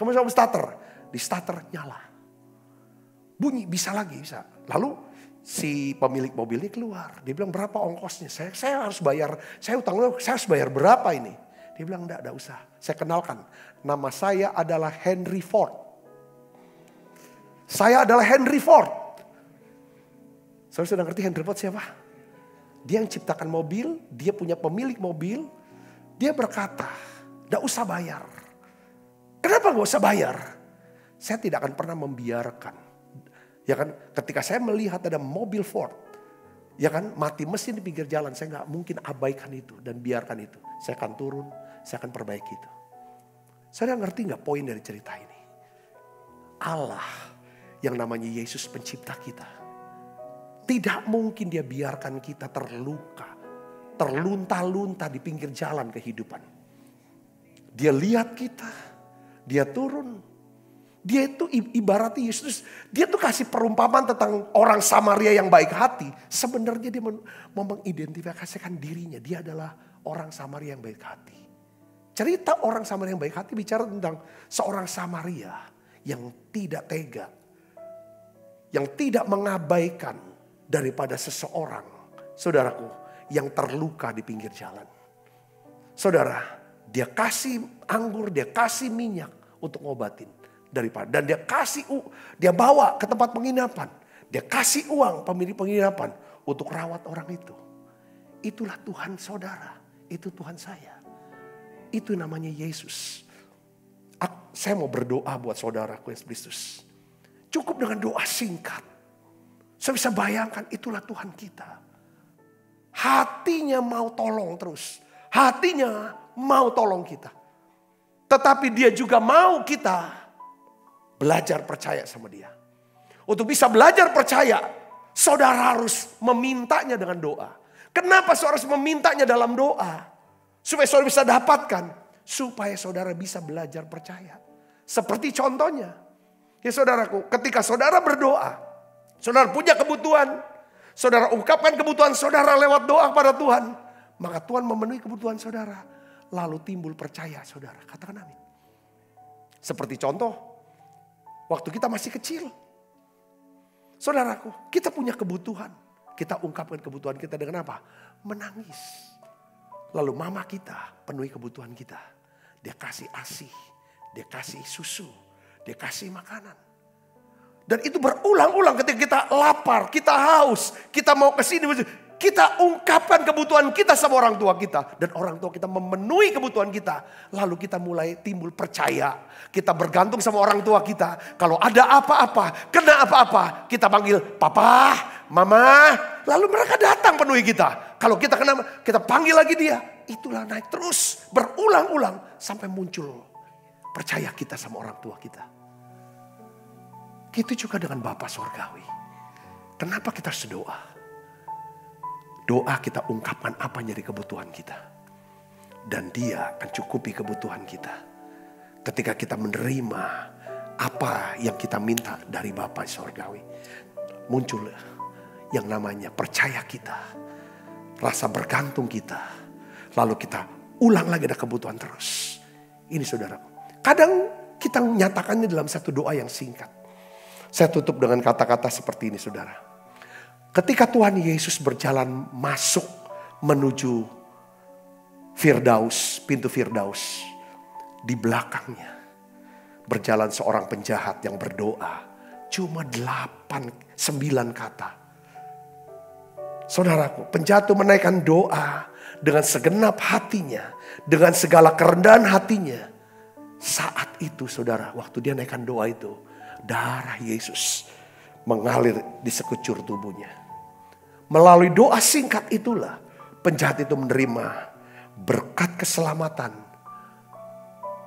Di starter nyala. Bunyi, bisa lagi, bisa. Lalu si pemilik mobil ini keluar. Dia bilang berapa ongkosnya? Saya harus bayar, saya harus bayar berapa ini? Dia bilang enggak usah. Saya kenalkan, nama saya adalah Henry Ford. Saya adalah Henry Ford. Saudara sudah ngerti Henry Ford siapa? Dia yang ciptakan mobil, dia punya pemilik mobil. Dia berkata, gak usah bayar. Kenapa gak usah bayar? Saya tidak akan pernah membiarkan. Ya kan, ketika saya melihat ada mobil Ford, ya kan, mati mesin di pinggir jalan, saya gak mungkin abaikan itu dan biarkan itu. Saya akan turun, saya akan perbaiki itu. Saya ngerti gak poin dari cerita ini? Allah yang namanya Yesus pencipta kita. Tidak mungkin dia biarkan kita terluka, terlunta-lunta di pinggir jalan kehidupan. Dia lihat kita, dia turun. Dia itu ibaratnya Yesus, dia tuh kasih perumpamaan tentang orang Samaria yang baik hati. Sebenarnya dia mau mengidentifikasikan dirinya, dia adalah orang Samaria yang baik hati. Cerita orang Samaria yang baik hati bicara tentang seorang Samaria yang tidak tega, yang tidak mengabaikan daripada seseorang, saudaraku, yang terluka di pinggir jalan. Saudara, dia kasih anggur, dia kasih minyak untuk ngobatin. Dan dia bawa ke tempat penginapan. Dia kasih uang pemilik penginapan untuk rawat orang itu. Itulah Tuhan saudara, itu Tuhan saya. Itu namanya Yesus. Saya mau berdoa buat saudaraku Yesus Kristus. Cukup dengan doa singkat. Saya bisa bayangkan itulah Tuhan kita. Hatinya mau tolong terus. Hatinya mau tolong kita. Tetapi dia juga mau kita belajar percaya sama dia. Untuk bisa belajar percaya, saudara harus memintanya dengan doa. Kenapa saudara harus memintanya dalam doa? Supaya saudara bisa dapatkan. Supaya saudara bisa belajar percaya. Seperti contohnya. Ya saudaraku, ketika saudara berdoa, saudara punya kebutuhan, saudara ungkapkan kebutuhan saudara lewat doa kepada Tuhan. Maka Tuhan memenuhi kebutuhan saudara. Lalu timbul percaya saudara. Katakan amin. Seperti contoh, waktu kita masih kecil. Saudaraku, kita punya kebutuhan. Kita ungkapkan kebutuhan kita dengan apa? Menangis. Lalu mama kita penuhi kebutuhan kita. Dia kasih ASI, dia kasih susu, dia kasih makanan. Dan itu berulang-ulang ketika kita lapar, kita haus, kita mau ke sini, kita ungkapkan kebutuhan kita sama orang tua kita. Dan orang tua kita memenuhi kebutuhan kita. Lalu kita mulai timbul percaya. Kita bergantung sama orang tua kita. Kalau ada apa-apa, kena apa-apa, kita panggil papa, mama. Lalu mereka datang penuhi kita. Kalau kita kena, kita panggil lagi dia. Itulah naik terus, berulang-ulang. Sampai muncul percaya kita sama orang tua kita. Gitu juga dengan Bapa Sorgawi. Kenapa kita harus doa? Doa kita ungkapkan apa yang jadi kebutuhan kita. Dan dia akan cukupi kebutuhan kita. Ketika kita menerima apa yang kita minta dari Bapa Sorgawi. Muncul yang namanya percaya kita. Rasa bergantung kita. Lalu kita ulang lagi ada kebutuhan terus. Ini saudaraku. Kadang kita menyatakannya dalam satu doa yang singkat. Saya tutup dengan kata-kata seperti ini saudara. Ketika Tuhan Yesus berjalan masuk menuju Firdaus, pintu Firdaus. Di belakangnya berjalan seorang penjahat yang berdoa. Cuma 8-9 kata. Saudaraku, penjahat itu menaikkan doa dengan segenap hatinya. Dengan segala kerendahan hatinya. Saat itu saudara, waktu dia naikkan doa itu. Darah Yesus mengalir di sekujur tubuhnya. Melalui doa singkat itulah penjahat itu menerima berkat keselamatan,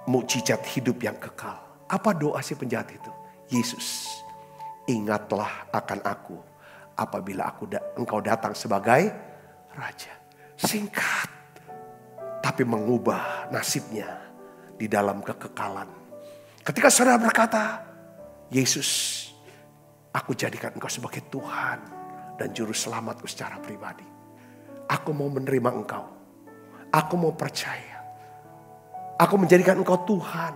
mukjizat hidup yang kekal. Apa doa si penjahat itu? Yesus, ingatlah akan aku apabila engkau datang sebagai raja. Singkat, tapi mengubah nasibnya di dalam kekekalan. Ketika saudara berkata, Yesus, aku jadikan engkau sebagai Tuhan dan juru selamatku secara pribadi. Aku mau menerima engkau. Aku mau percaya. Aku menjadikan engkau Tuhan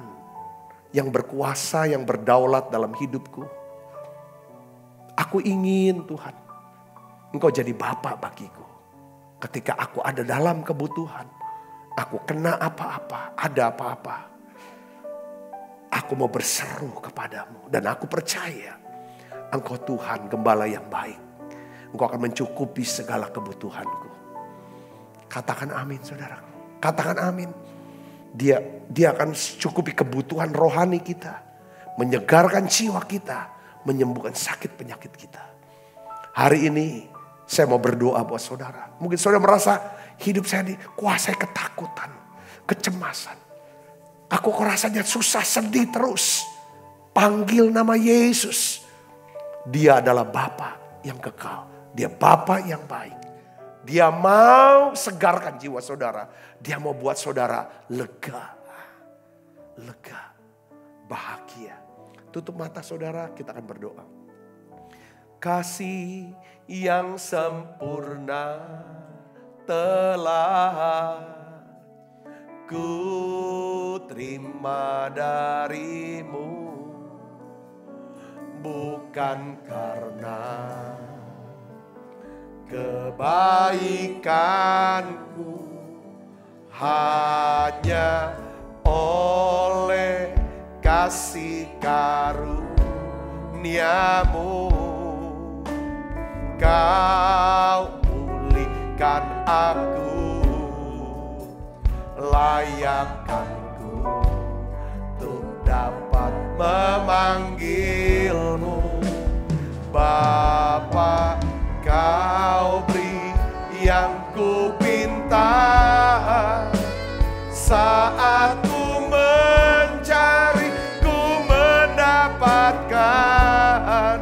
yang berkuasa, yang berdaulat dalam hidupku. Aku ingin Tuhan, engkau jadi Bapa bagiku. Ketika aku ada dalam kebutuhan, aku kena apa-apa, ada apa-apa. Aku mau berseru kepadamu dan aku percaya engkau Tuhan gembala yang baik. Engkau akan mencukupi segala kebutuhanku. Katakan amin saudara. Katakan amin. Dia akan cukupi kebutuhan rohani kita. Menyegarkan jiwa kita. Menyembuhkan sakit penyakit kita. Hari ini saya mau berdoa buat saudara. Mungkin saudara merasa hidup saya dikuasai ketakutan. Kecemasan. Aku kok rasanya susah, sedih terus. Panggil nama Yesus. Dia adalah Bapa yang kekal. Dia Bapa yang baik. Dia mau segarkan jiwa saudara. Dia mau buat saudara lega. Lega. Bahagia. Tutup mata saudara, kita akan berdoa. Kasih yang sempurna telah ku terima darimu, bukan karena kebaikanku, hanya oleh kasih karuniamu kau pulihkan aku. Layakkanku untuk dapat memanggilmu Bapa. Kau beri yang ku pinta. Saat ku mencari, ku mendapatkan.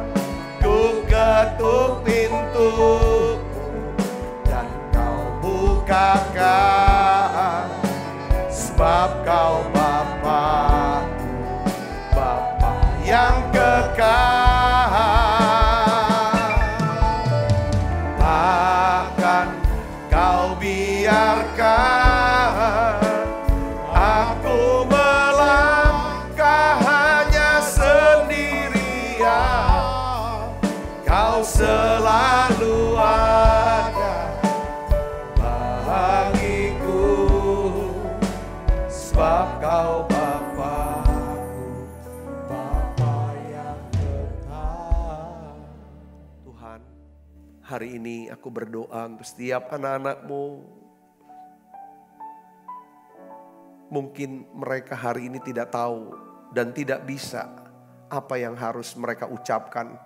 Ku ketuk pintu dan kau bukakan. Sebab kau Bapa, Bapa yang kekal. Takkan kau biarkan aku melangkah hanya sendirian. Kau selalu ada bagiku. Sebab kau Bapakku, Bapa yang kekal. Tuhan, hari ini aku berdoa untuk setiap anak-anak-Mu. Mungkin mereka hari ini tidak tahu dan tidak bisa apa yang harus mereka ucapkan.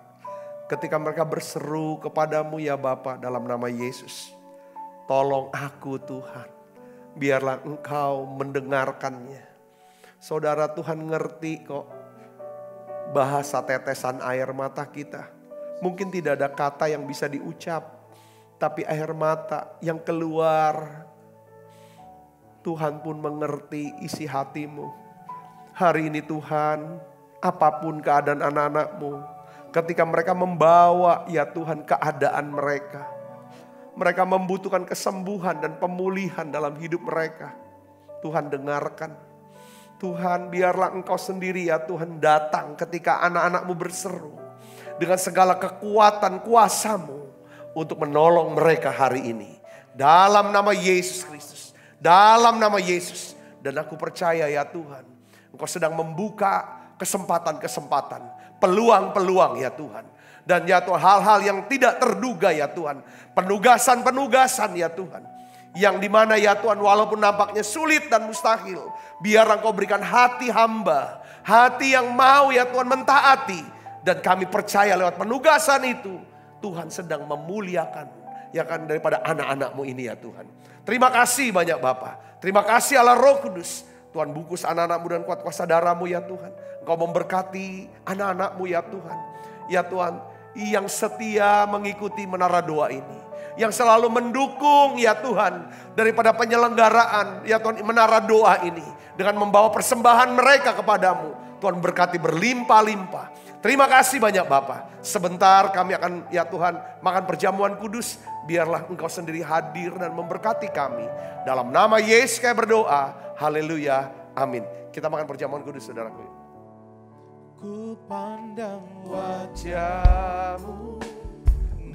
Ketika mereka berseru kepadamu ya Bapa dalam nama Yesus. Tolong aku Tuhan. Biarlah Engkau mendengarkannya. Saudara, Tuhan ngerti kok bahasa tetesan air mata kita. Mungkin tidak ada kata yang bisa diucap. Tapi air mata yang keluar, Tuhan pun mengerti isi hatimu. Hari ini Tuhan, apapun keadaan anak-anak-Mu, ketika mereka membawa ya Tuhan keadaan mereka. Mereka membutuhkan kesembuhan dan pemulihan dalam hidup mereka. Tuhan dengarkan. Tuhan biarlah Engkau sendiri ya Tuhan datang ketika anak-anak-Mu berseru. Dengan segala kekuatan kuasa-Mu untuk menolong mereka hari ini. Dalam nama Yesus Kristus. Dalam nama Yesus. Dan aku percaya ya Tuhan, Engkau sedang membuka kesempatan-kesempatan. Peluang-peluang ya Tuhan. Dan ya Tuhan, hal-hal yang tidak terduga ya Tuhan. Penugasan-penugasan ya Tuhan. Yang dimana ya Tuhan, walaupun nampaknya sulit dan mustahil, biar Engkau berikan hati hamba. Hati yang mau ya Tuhan mentaati. Dan kami percaya lewat penugasan itu, Tuhan sedang memuliakan ya kan daripada anak-anak-Mu ini ya Tuhan. Terima kasih banyak Bapa. Terima kasih Allah Roh Kudus. Tuhan bungkus anak-anak-Mu dan kuat kuasa darah-Mu ya Tuhan. Engkau memberkati anak-anak-Mu ya Tuhan. Ya Tuhan, yang setia mengikuti menara doa ini. Yang selalu mendukung ya Tuhan daripada penyelenggaraan ya Tuhan menara doa ini. Dengan membawa persembahan mereka kepadamu. Tuhan berkati berlimpah-limpah. Terima kasih banyak Bapa. Sebentar kami akan ya Tuhan makan perjamuan kudus. Biarlah Engkau sendiri hadir dan memberkati kami. Dalam nama Yesus kami berdoa. Haleluya. Amin. Kita makan perjamuan kudus saudaraku. Ku pandang wajah-Mu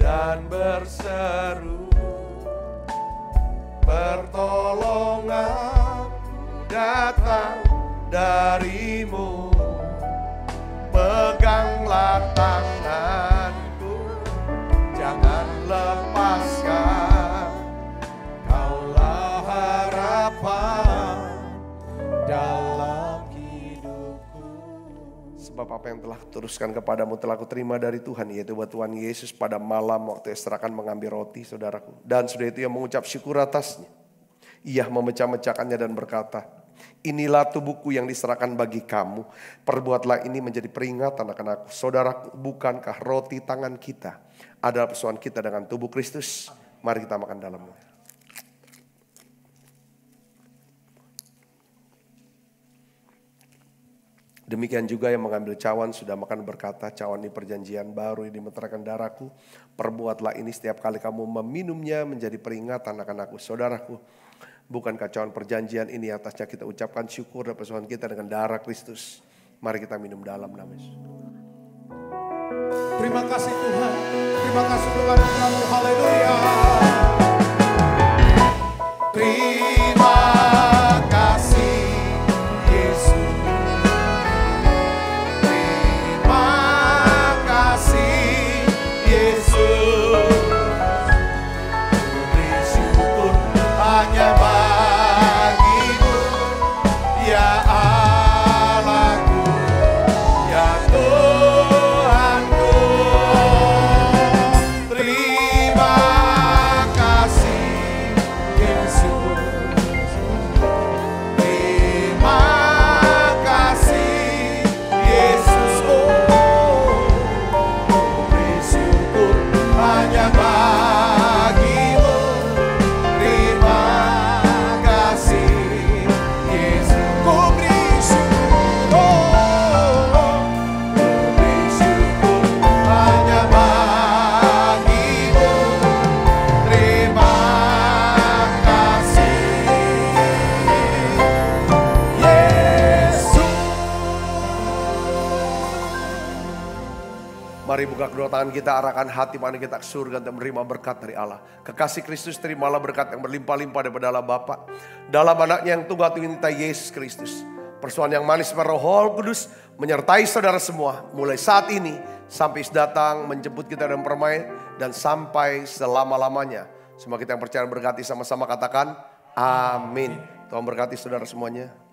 dan berseru, pertolongan datang dari-Mu. Peganglah tanganku, jangan lepaskan. Kaulah harapan dalam hidupku. Sebab apa yang telah kuteruskan kepadamu telah kuterima dari Tuhan, yaitu bahwa Tuhan Yesus pada malam waktu Esra mengambil roti saudaraku. Dan sudah itu ia mengucap syukur atasnya. Ia memecah-mecahkannya dan berkata, inilah tubuhku yang diserahkan bagi kamu. Perbuatlah ini menjadi peringatan akan aku. Saudaraku, bukankah roti tangan kita adalah persoalan kita dengan tubuh Kristus? Mari kita makan dalamnya. Demikian juga yang mengambil cawan sudah makan berkata, cawan ini perjanjian baru yang dimeteraikan darahku. Perbuatlah ini setiap kali kamu meminumnya menjadi peringatan akan aku. Saudaraku, bukankah cawan perjanjian ini atasnya kita ucapkan syukur dan persoalan kita dengan darah Kristus. Mari kita minum dalam nama Yesus. Terima kasih Tuhan. Terima kasih Tuhan. Haleluya. Terima kasih Yesus. Terima kasih Yesus. Beri syukur hanya bagi-Mu ya Allahku, ya Tuhanku. Terima kasih Yesus. Terima kasih Yesus. Oh, beri syukur hanya bagi-Mu. Terima kasih Yesus. Ku beri syukur, beri syukur hanya bagi-Mu. Terima kasih Yesus. Mari buka kedua tangan kita, arahkan hati mana kita ke surga untuk menerima berkat dari Allah. Kekasih Kristus, terimalah berkat yang berlimpah-limpah daripada Allah Bapa. Dalam anaknya yang tunggal Tuhan kita Yesus Kristus. Persoalan yang manis Roh Kudus menyertai saudara semua. Mulai saat ini sampai Yesus datang menjemput kita dan permai, dan sampai selama-lamanya. Semua kita yang percaya berkati sama-sama katakan amin. Tuhan berkati saudara semuanya.